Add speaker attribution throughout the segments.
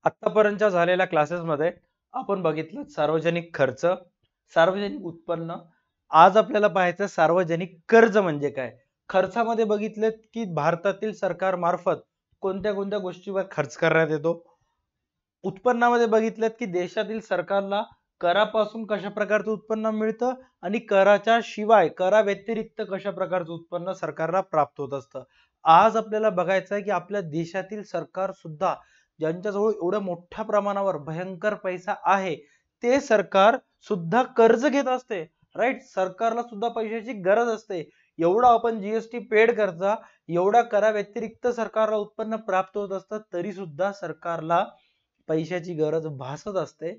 Speaker 1: आतापर्यंतच्या झालेल्या क्लासेसमध्ये आपण बघितलं सार्वजनिक खर्च, सार्वजनिक उत्पन्न. आज आपल्याला पाहायचं सार्वजनिक कर्ज म्हणजे काय. खर्चामध्ये बघितलेत की भारतातील सरकार मार्फत कोणत्या कोणत्या गोष्टीवर खर्च करण्यात येतो. उत्पन्नामध्ये बघितलेत की देशातील सरकारला करापासून कशा प्रकारचं उत्पन्न मिळतं आणि कराच्या शिवाय करा व्यतिरिक्त कशा प्रकारचं उत्पन्न सरकारला प्राप्त होत असतं. आज आपल्याला बघायचं आहे की आपल्या देशातील सरकार सुद्धा ज्यांच्याजवळ एवढ्या मोठ्या प्रमाणावर भयंकर पैसा आहे ते सरकार सुद्धा कर्ज घेत असते. राईट, सरकारला सुद्धा पैशाची गरज असते. एवढा आपण जीएसटी पेड करता, एवढा करा व्यतिरिक्त सरकारला उत्पन्न प्राप्त होत असतं तरी सुद्धा सरकारला पैशाची गरज भासत असते.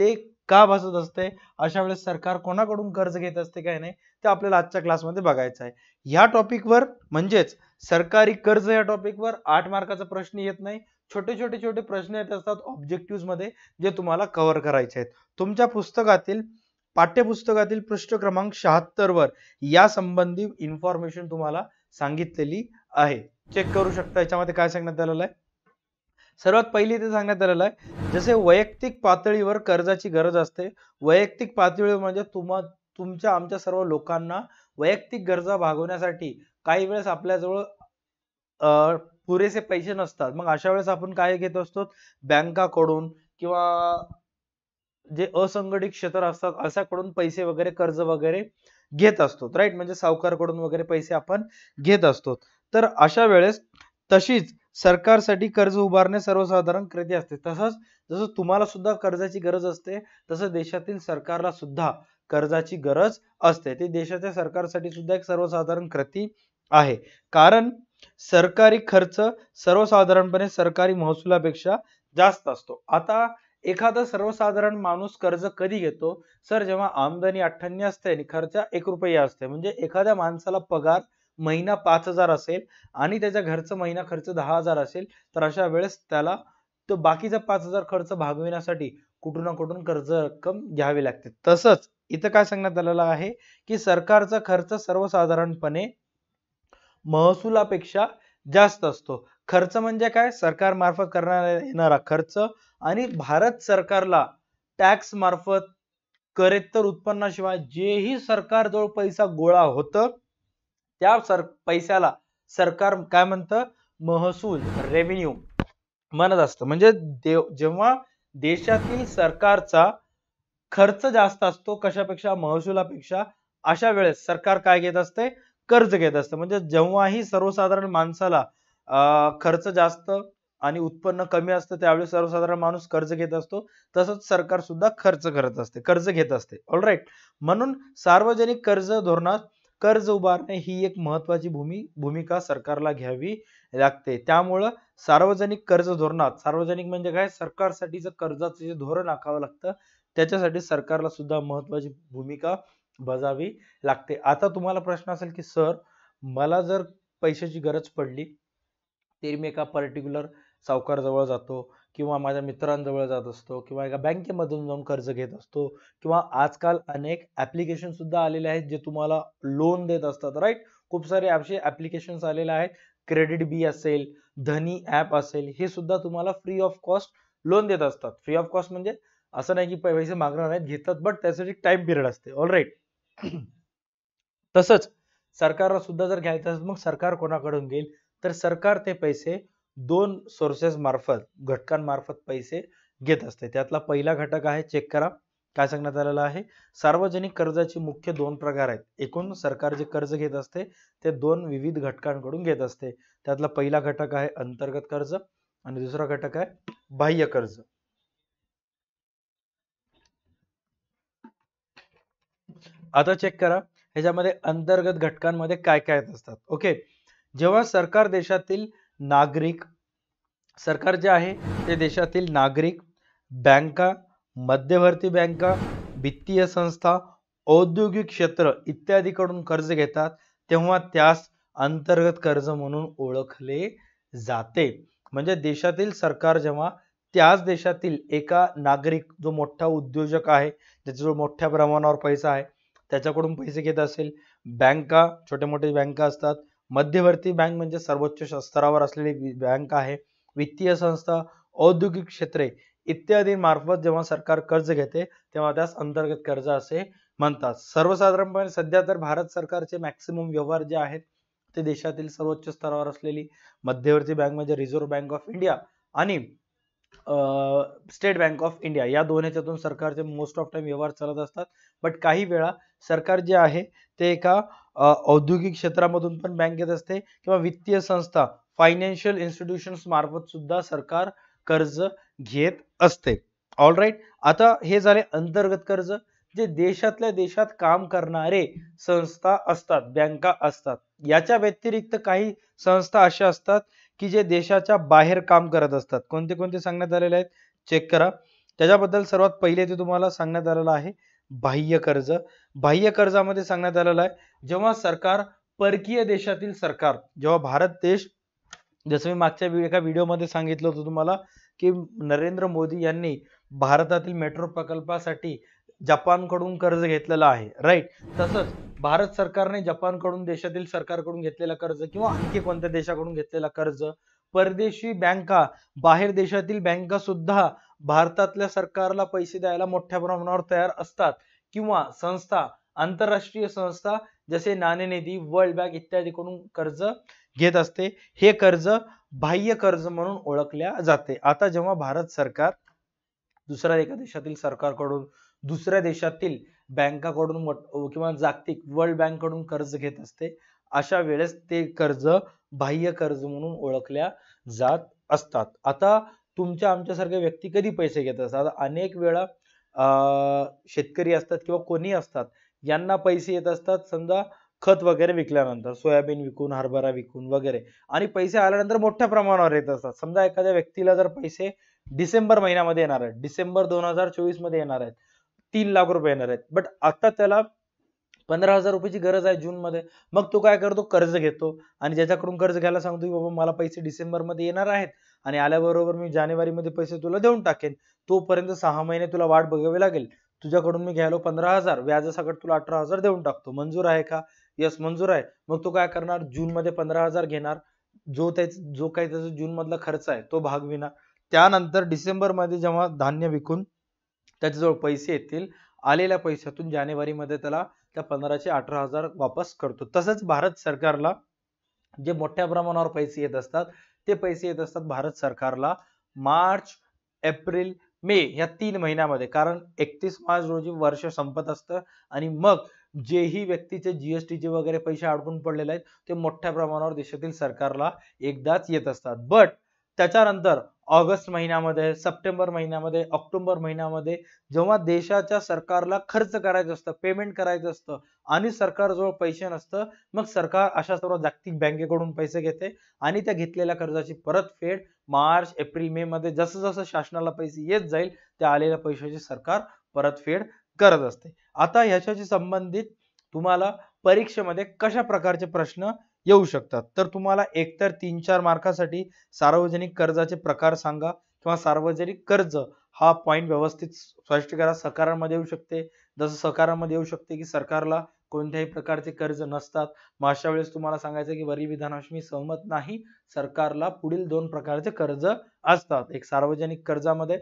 Speaker 1: ते का भासत असते, अशा वेळेस सरकार कोणाकडून कर्ज घेत असते काय नाही ते आपल्याला आजच्या क्लासमध्ये बघायचं आहे. या टॉपिकवर म्हणजेच सरकारी कर्ज या टॉपिकवर 8 मार्काचा प्रश्न येत नाही. छोटे छोटे छोटे प्रश्न येत असतात ऑब्जेक्टिव्ह मध्ये जे तुम्हाला कव्हर करायचे आहेत. तुमच्या पुस्तकातील पाठ्यपुस्तकातील पृष्ठ क्रमांक 76 वर या संबंधी इन्फॉर्मेशन तुम्हाला सांगितलेली आहे. चेक करू शकता याच्यामध्ये काय सांगण्यात आलेलं आहे. सर्वात पहिली ते सांगण्यात आलेलं आहे जसे वैयक्तिक पातळीवर कर्जाची गरज असते. वैयक्तिक पातळीवर म्हणजे तुमच्या आमच्या सर्व लोकांना वैयक्तिक गरजा भागवण्यासाठी काही वेळेस आपल्याजवळ पुरेसे पैसे नसतात. मग अशा वेळेस आपण काय घेत असतो, बँकाकडून किंवा जे असंघटित क्षेत्र असतात अशाकडून पैसे वगैरे कर्ज वगैरे घेत असतो. राईट, म्हणजे सावकारकडून वगैरे पैसे आपण घेत असतो. तर अशा वेळेस तशीच सरकारसाठी कर्ज उभारणे सर्वसाधारण कृती असते. तसंच जसं तुम्हाला सुद्धा कर्जाची गरज असते तसं देशातील सरकारला सुद्धा कर्जाची गरज असते. ती देशाच्या सरकारसाठी सुद्धा एक सर्वसाधारण कृती आहे. कारण सरकारी खर्च सर्वसाधारणपणे सरकारी महसुलापेक्षा जास्त असतो. आता एखादा सर्वसाधारण माणूस कर्ज कधी घेतो, सर जेव्हा आमदनी 98 असते आणि खर्च 1 रुपया असते. म्हणजे एखाद्या माणसाला पगार महिना 5,000 असेल आणि त्याच्या घरचं महिना खर्च 10,000 असेल तर अशा वेळेस त्याला तो बाकीचा 5,000 खर्च भागविण्यासाठी कुठून ना कुठून कर्ज रक्कम घ्यावी लागते. तसंच इथं काय सांगण्यात आलेलं आहे की सरकारचा खर्च सर्वसाधारणपणे महसुलापेक्षा जास्त असतो. खर्च म्हणजे काय, सरकार मार्फत करण्यात येणारा खर्च आणि भारत सरकारला टॅक्स मार्फत करेत्तर उत्पन्नाशिवाय जेही सरकारजवळ पैसा गोळा होतं त्या पैशाला सरकार काय म्हणतं, महसूल, रेव्हेन्यू म्हणत असतं. म्हणजे जेव्हा देशातील सरकारचा खर्च जास्त असतो कशापेक्षा, महसुलापेक्षा, अशा वेळेस सरकार काय घेत असते, कर्ज घेत असते. म्हणजे जेव्हाही सर्वसाधारण माणसाला खर्च जास्त आणि उत्पन्न कमी असतं त्यावेळेस सर्वसाधारण माणूस कर्ज घेत असतो. तसंच सरकार सुद्धा खर्च करत असते, कर्ज घेत असते. ऑलराईट, म्हणून सार्वजनिक कर्ज धोरणात कर्ज उभारणे ही एक महत्वाची भूमिका सरकारला घ्यावी लागते. त्यामुळं सार्वजनिक कर्ज धोरणात, सार्वजनिक म्हणजे काय, सरकारसाठीचं कर्जाचं जे धोरण आखावं लागतं त्याच्यासाठी सरकारला सुद्धा महत्वाची भूमिका बजावी लागते. आता तुम्हाला प्रश्न असेल की सर मला जर पैशाची गरज पडली तरी मी एका पर्टिक्युलर सावकार जवळ जातो किंवा माझ्या मित्रांजवळ जात असतो किंवा एका बँकेमधून जाऊन कर्ज घेत असतो किंवा आजकाल अनेक ऍप्लिकेशन सुद्धा आलेले आहेत जे तुम्हाला लोन देत असतात. राईट, खूप सारे असे ऍप्लिकेशन्स आलेले आहेत. क्रेडिट बी असेल, धनी ऍप असेल, हे सुद्धा तुम्हाला फ्री ऑफ कॉस्ट लोन देत असतात. फ्री ऑफ कॉस्ट म्हणजे असं नाही की पैसे मागणार नाहीत, घेतात, बट त्यासाठी टाइम पिरियड असते. ऑलराईट, तसंच सरकारला सुद्धा जर घ्यायचं असेल मग सरकार कोणाकडून घेईल, तर सरकार ते पैसे 2 सोर्सेस मार्फत, घटकांमार्फत पैसे घेत असते. त्यातला पहिला घटक आहे, चेक करा काय सांगण्यात आलेलं आहे, सार्वजनिक कर्जाचे मुख्य 2 प्रकार आहेत. एकूण सरकार जे कर्ज घेत असते ते 2 विविध घटकांकडून घेत असते. त्यातला पहिला घटक आहे अंतर्गत कर्ज आणि दुसरा घटक आहे बाह्य कर्ज. आता चेक करा ह्याच्यामध्ये अंतर्गत घटकांमध्ये काय काय असतात. ओके, जेव्हा सरकार देशातील नागरिक, सरकार जे आहे ते देशातील नागरिक, बँका, मध्यवर्ती बँका, वित्तीय संस्था, औद्योगिक क्षेत्र इत्यादीकडून कर्ज घेतात तेव्हा त्यास अंतर्गत कर्ज म्हणून ओळखले जाते. म्हणजे देशातील सरकार जेव्हा त्याच देशातील एका नागरिक जो मोठा उद्योजक आहे, ज्याच्याजवळ मोठ्या प्रमाणावर पैसा आहे, त्याच्याकडून पैसे घेत असेल, बँका, छोटे मोठे बँका असतात, मध्यवर्ती बँक म्हणजे सर्वोच्च स्तरावर असलेली बँक आहे, वित्तीय संस्था, औद्योगिक क्षेत्रे इत्यादी मार्फत जेव्हा सरकार कर्ज घेते तेव्हा त्यास अंतर्गत कर्ज असे म्हणतात. सर्वसाधारणपणे सध्या तर भारत सरकारचे मॅक्सिमम व्यवहार जे आहेत ते देशातील सर्वोच्च स्तरावर असलेली मध्यवर्ती बँक म्हणजे रिझर्व्ह बँक ऑफ इंडिया आणि स्टेट बँक ऑफ इंडिया या दोन ह्याच्यातून सरकारचे मोस्ट ऑफ टाइम व्यवहार चालत असतात. बट काही वेळा सरकार जे आहे ते एका औद्योगिक क्षेत्रामधून पण बँक येत असते किंवा वित्तीय संस्था फायनान्शियल इन्स्टिट्यूशन्स मार्फत सुद्धा सरकार कर्ज घेत असते. ऑलराईट, आता हे झाले अंतर्गत कर्ज, जे देशातल्या देशात काम करणारे संस्था असतात, बँका असतात. याच्या व्यतिरिक्त काही संस्था अशा असतात की जे देशाच्या बाहेर काम करत असतात. कोणते कोणते सांगण्यात आलेले आहेत चेक करा. त्याच्याबद्दल सर्वात पहिले ते तुम्हाला सांगण्यात आलेलं आहे बाह्य कर्ज. बाह्य कर्जामध्ये सांगण्यात आलेलं आहे जेव्हा सरकार परकीय देशातील सरकार, जेव्हा भारत देश, जसं मी मागच्या एका व्हिडिओमध्ये सांगितलं होतं तुम्हाला की नरेंद्र मोदी यांनी भारतातील मेट्रो प्रकल्पासाठी जपानकडून कर्ज घेतलेलं आहे, राईट. तसंच भारत सरकारने जपानकडून, देशातील सरकारकडून घेतलेलं कर्ज किंवा आणखी कोणत्या देशाकडून घेतलेला कर्ज, परदेशी बँका, बाहेर देशातील बँका सुद्धा भारतातल्या सरकारला पैसे द्यायला मोठ्या प्रमाणावर तयार असतात किंवा संस्था, आंतरराष्ट्रीय संस्था जसे नाणेनिधी, वर्ल्ड बँक इत्यादीकडून कर्ज घेत असते. हे कर्ज बाह्य कर्ज म्हणून ओळखल्या जाते. आता जेव्हा भारत सरकार दुसऱ्या एका देशातील सरकारकडून, दुसऱ्या देशातील बँकाकडून किंवा जागतिक वर्ल्ड बँक कडून कर्ज घेत असते, अशा वेळेस ते कर्ज बाह्य कर्ज म्हणून ओळखल्या जात असतात. आता तुमच्या आमच्यासारख्या व्यक्ती कधी पैसे घेत असतात? अनेक वेळा शेतकरी असतात किंवा कोणी असतात, यांना पैसे येत असतात समजा खत वगैरे विकल्यानंतर, सोयाबीन विकून, हरभरा विकून वगैरे, आणि पैसे आल्यानंतर मोठ्या प्रमाणावर येत असतात. समजा एखाद्या व्यक्तीला जर पैसे डिसेंबर महिन्यामध्ये येणार आहेत, डिसेंबर 2024 मध्ये येणार आहेत, 3 लाख रुपये येणार आहेत, बट आता त्याला 15,000 रुपयाची गरज आहे जून मध्ये. मग तो काय करतो? कर्ज घेतो आणि ज्याच्याकडून कर्ज घ्यायला सांगतो की बाबा मला पैसे डिसेंबर मध्ये येणार आहेत आणि आल्याबरोबर मी जानेवारी मध्ये पैसे तुला देऊन टाकेन, तोपर्यंत 6 महिने तुला वाट बघावी लागेल, तुझ्याकडून मी घ्यायलो 15,000, व्याजासकट तुला 18,000 देऊन टाकतो, मंजूर आहे का? यस, मंजूर आहे. मग तो काय करणार? जून मध्ये 15,000 घेणार, जो काही त्याचा जून मधला खर्च आहे तो भागविणार. त्यानंतर डिसेंबर मध्ये जेव्हा धान्य विकून त्याच्याजवळ पैसे येतील, आलेल्या पैशातून जानेवारी मध्ये त्याला त्या 15चे 18,000 वापस करतो. तसंच भारत सरकारला जे मोठ्या प्रमाणावर पैसे येत असतात, ते पैसे येत असतात भारत सरकारला मार्च, एप्रिल, मे या 3 महिन्यामध्ये. कारण 31 मार्च रोजी वर्ष संपत असतं आणि मग जेही व्यक्तीचे जीएसटीचे वगैरे पैसे अडकून पडलेले आहेत ते मोठ्या प्रमाणावर देशातील सरकारला एकदाच येत असतात. बट त्याच्यानंतर ऑगस्ट महिन्यामध्ये, सप्टेंबर महिन्यामध्ये, ऑक्टोबर महिन्यामध्ये जेव्हा देशाच्या सरकारला खर्च करायचं असतं, पेमेंट करायचं असतं आणि सरकारजवळ पैसे नसतं, मग सरकार अशा सर्व जागतिक बँकेकडून पैसे घेते आणि त्या घेतलेल्या कर्जाची परतफेड मार्च, एप्रिल, मे मध्ये जसं जसं शासनाला पैसे येत जाईल त्या आलेल्या पैशाची सरकार परतफेड करत असते. आता ह्याच्याशी संबंधित तुम्हाला परीक्षेमध्ये कशा प्रकारचे प्रश्न येऊ शकतात? तर तुम्हाला एकतर 3-4 मार्कासाठी सार्वजनिक कर्जाचे प्रकार सांगा किंवा सार्वजनिक कर्ज हा पॉइंट व्यवस्थित स्पष्ट करा. सकारामध्ये येऊ शकते, जसं सकारामध्ये येऊ शकते की सरकारला कोणत्याही प्रकारचे कर्ज नसतात. मग अशा वेळेस तुम्हाला सांगायचं की वरील विधानाशी मी सहमत नाही, सरकारला पुढील 2 प्रकारचे कर्ज असतात. एक सार्वजनिक कर्जामध्ये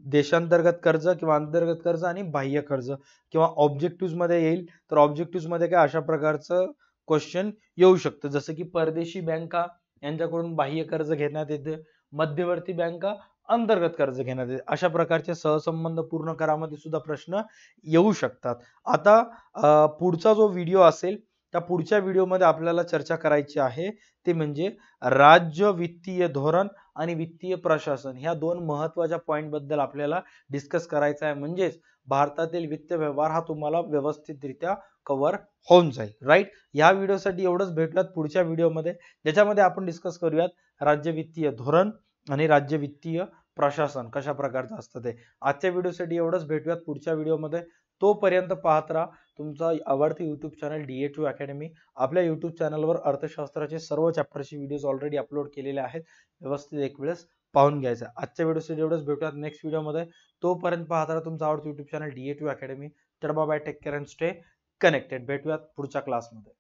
Speaker 1: देशांतर्गत कर्ज किंवा अंतर्गत कर्ज आणि बाह्य कर्ज किंवा ऑब्जेक्टिव्ह मध्ये येईल. तर ऑब्जेक्टिव्ह मध्ये काय अशा प्रकारचं क्वेश्चन येऊ शकतं, जसं की परदेशी बँका यांच्याकडून बाह्य कर्ज घेण्यात येते, मध्यवर्ती बँका अंतर्गत कर्ज घेण्यात येते. अशा प्रकारचे सहसंबंध पूर्ण करामध्ये सुद्धा प्रश्न येऊ शकतात. आता पुढचा जो व्हिडिओ असेल त्या पुढच्या व्हिडिओमध्ये आपल्याला चर्चा करायची आहे ते म्हणजे राज्य वित्तीय धोरण आणि वित्तीय प्रशासन, ह्या 2 महत्वाच्या पॉइंट बद्दल आपल्याला डिस्कस करायचं आहे. म्हणजेच भारतातील वित्त व्यवहार हा तुम्हाला व्यवस्थितरित्या कव्हर होऊन जाईल, राईट. या व्हिडिओसाठी एवढंच. भेटूयात पुढच्या व्हिडिओमध्ये, ज्याच्यामध्ये आपण डिस्कस करूयात राज्य वित्तीय धोरण आणि राज्य वित्तीय प्रशासन कशा प्रकारचं असतं ते. आजच्या व्हिडिओसाठी एवढंच. भेटूयात पुढच्या व्हिडिओमध्ये. तोपर्यंत पाहत राहा तुमचा आवडते युट्यूब चॅनल DA2 अकॅडमी. आपल्या युट्यूब चॅनलवर अर्थशास्त्राचे सर्व चॅप्टरचे व्हिडिओज ऑलरेडी अपलोड केलेले आहेत, व्यवस्थित एक वेळेस पाहून घ्यायचं. आजच्या व्हिडिओसाठी एवढंच. भेटूयात नेक्स्ट व्हिडिओमध्ये. तोपर्यंत पाहत राहा तुमचा आवडते युट्यूब चॅनल DA2 अकॅडमी. तर bye, take care and stay connected. भेटूयात पुढच्या क्लासमध्ये.